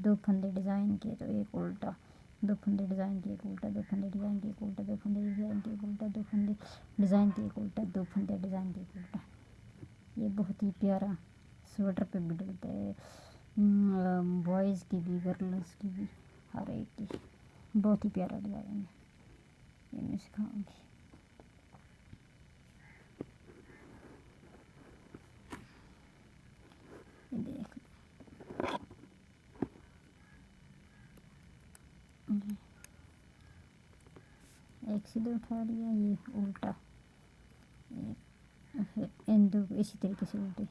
दो फंदे डिज़ाइन किए तो एक उल्टा, दो फंदे डिज़ाइन के एक उल्टा, दो फंदे डिज़ाइन के एक उल्टा, दो फंदे डिज़ाइन के एक उल्टा, दो फंदे डिज़ाइन के एक उल्टा, दो फंदे डिज़ाइन के एक उल्टा। ये बहुत ही प्यारा स्वेटर पे भी डलता है, बॉयज़ की भी गर्ल्स की भी, हर एक की। बहुत ही प्यारा डिज़ाइन है, ये मैं सिखाऊंगी। ये देख एक सीधे उठा लिया, ये उल्टा, फिर इन दो को इसी तरीके से उल्टे,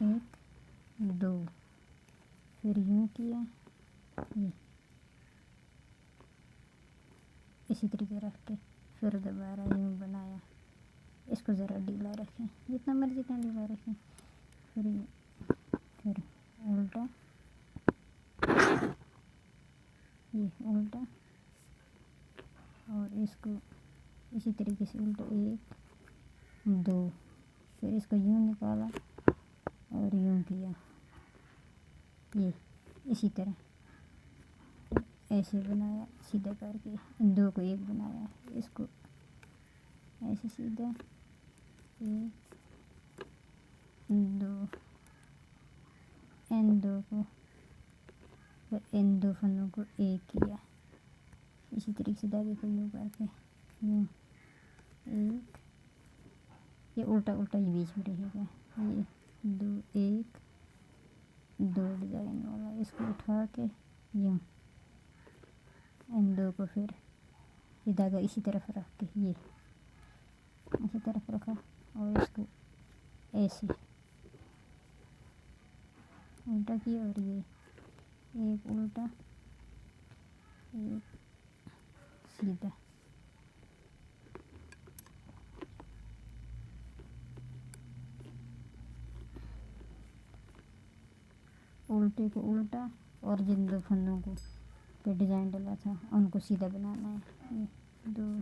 एक दो, फिर यूँ किया, ये इसी तरीके रख के फिर दोबारा यूँ बनाया। इसको ज़रा ढीला रखें, जितना मर्जी जितना ढीला रखें। फिर उल्टा, ये उल्टा, और इसको इसी तरीके से उल्टा, एक दो, फिर इसको यूँ निकाला और यूँ किया, ये इसी तरह ऐसे बनाया सीधा करके, इन दो को एक बनाया, इसको ऐसे सीधा, एक दो, इन दो को, फिर इन दो फंदों को एक किया, इसी तरीके से धागे को यूँ करके, यूँ एक, ये उल्टा उल्टा ही बीच में रहेगा, ये दो, एक दो डिज़ाइन वाला, इसको उठा के यूँ, इन दो को फिर ये धागा इसी तरफ रख के, ये इसी तरफ रखा और इसको ऐसे उल्टा किया, और ये एक उल्टा एक सीधा, उल्टे को उल्टा, और जिन दो फंदों को पे डिज़ाइन डाला था उनको सीधा बनाना है, ये दो,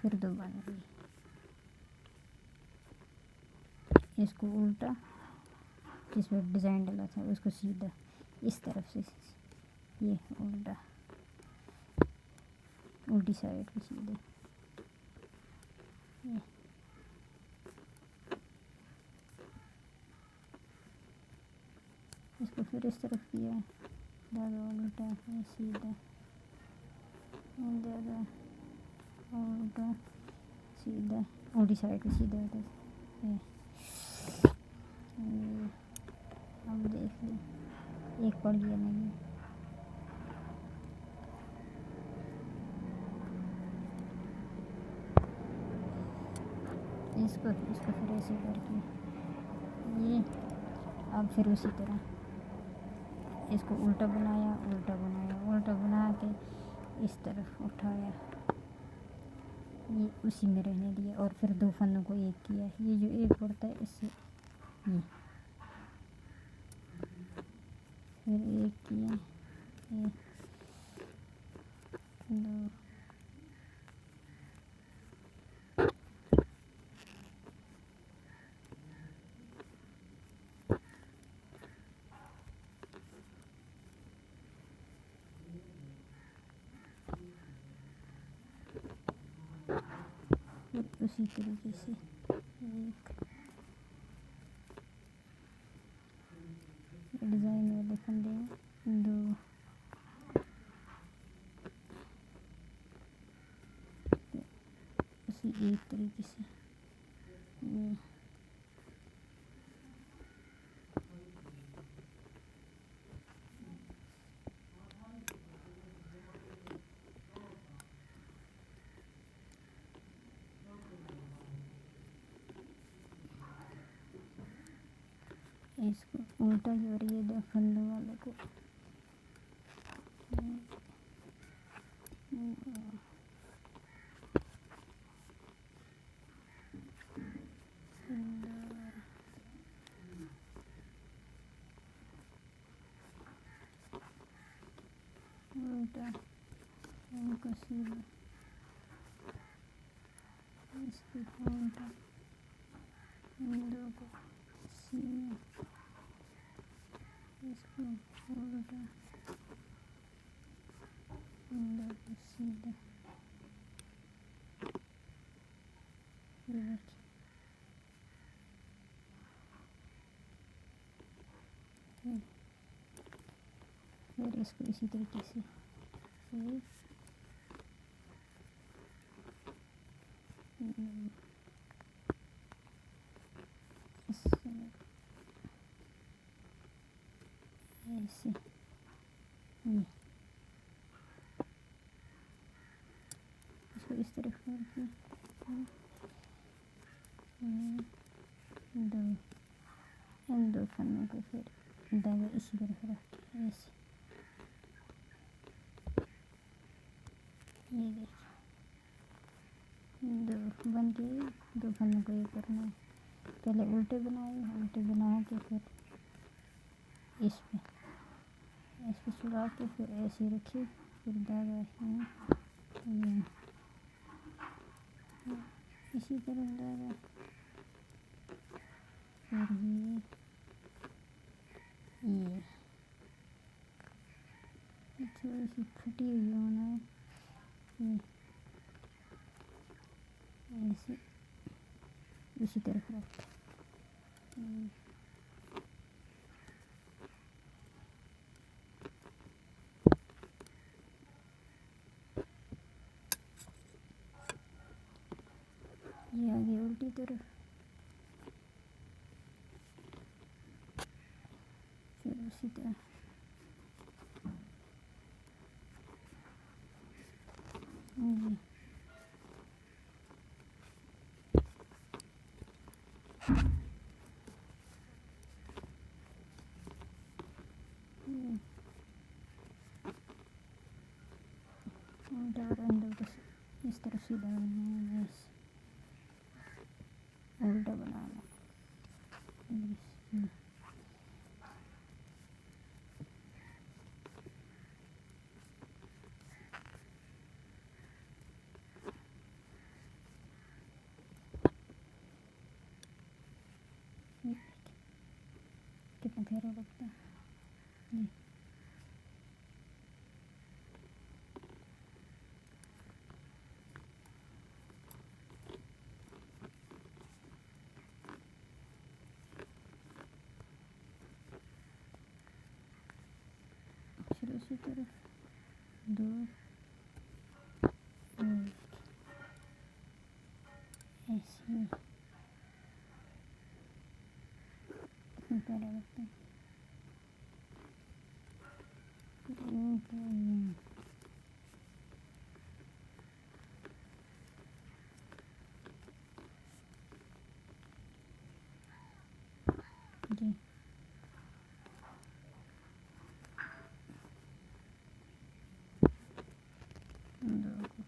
फिर दो बन गई। इसको उल्टा, जिस पर डिज़ाइन डाला था उसको सीधा इस तरफ से, ये उल्टा, उल्टी साइड पे सीधे, ये इसको फिर इस तरफ किया, धागा उल्टा है सीधा, धागा उल्टा सीधा, उल्टी साइड पे सीधा होता है। अब देख ली, एक पड़ गया नहीं, इसको फिर ऐसे करके ये, अब फिर उसी तरह इसको उल्टा बनाया, उल्टा बनाया, उल्टा बना के इस तरफ उठाया, ये उसी में रहने दिया, और फिर दो फंदों को एक किया, ये जो एक पड़ता है इससे ये फिर एक किया, ये दो, उसी तरीके से एक डिज़ाइन वाले फंदे, दो, उसी एक तरीके से ये इसको उल्टा ही, और ये दो फंदों वाले को उल्टा, इनको सीधा, इसको उल्टा, इन दो को सीधा, इसको उल्टा अंदर को सीधा, ये देखिए। फिर इसको इसी तरीके से ऐसे ये इसको इस तरफ करके दो इन दो फन्नों को फिर धागा इसी तरफ रख के ऐसे, ये देखिए दो बन के दो फन्नों को ये करना है। पहले उल्टे बनाए, उल्टे बना के फिर इस पे चढ़ा के फिर ऐसे रखिए, फिर धागा यहाँ इसी तरह धागा, फिर ये थोड़ी सी फटी हुई होना है, ये ऐसे इसी तरफ रख ये आगे उल्टी तरफ, फिर उसी तरह ये उल्टा और अंदर को इस तरफ सीधा बनाना है, उल्टा बनाना कितना प्यारा लगता है ये। फिर उसी तरफ दो ऐसे कितना प्यारा लगता है। जी दो को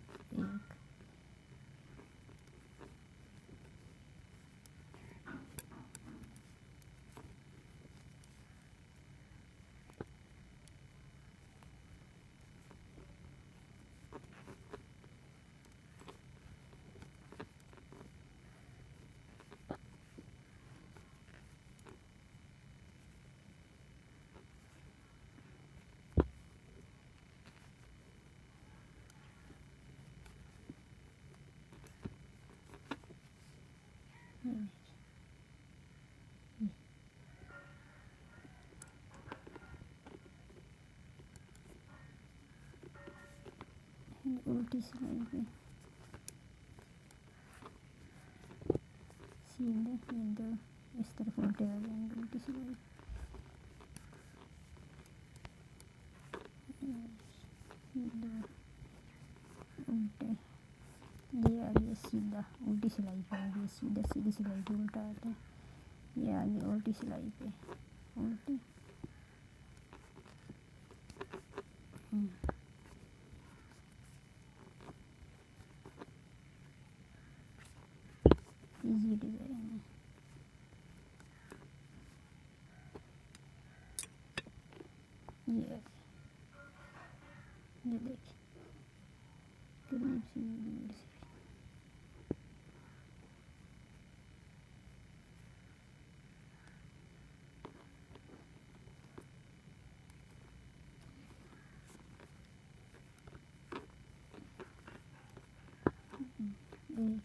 एक उल्टी सिलाई पे सीधे ये दो इस तरफ उल्टे आ जाएंगे, उल्टी सिलाई दो उल्टे, ये आगे सीधा उल्टी सिलाई पे आगे सीधा, सीधी सिलाई पे उल्टा आता है, ये आगे उल्टी सिलाई पे उल्टी इजी डिज़ाइन है ये देखिए करीब से दूर से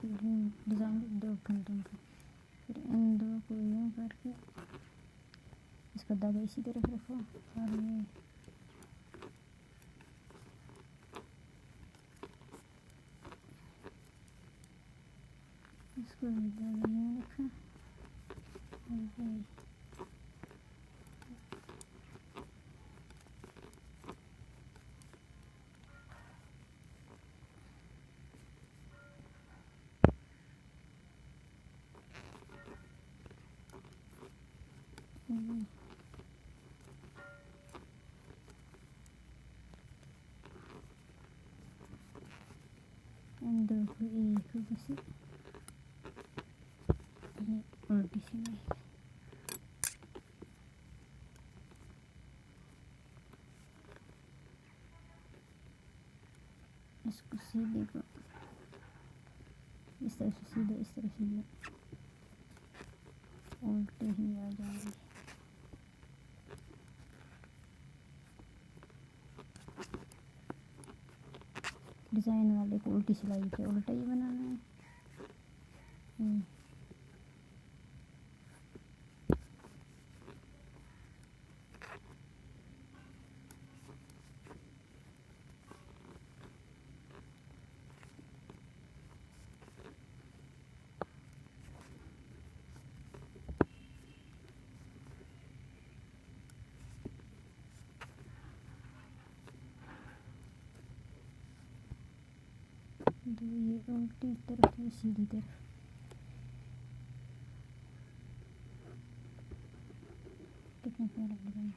फिर डिज़ाइन दो फ्रंटिंग का, फिर इन दो को यूँ करके इसका धागा इसी तरफ रखो और ये इसको भी धागा यूँ रखा और ये इन दो को एक बस ये उल्टी सिलाई, इसको सीधे को इस तरफ से सीधे, इस तरफ सीधे, उल्टे ही आ जाएंगे। डिज़ाइन वाले को उल्टी सिलाई पे उल्टा ही बनाना है। तो ये उल्टी तरफ, ये सीधी तरफ, कितने प्यारा डिज़ाइन।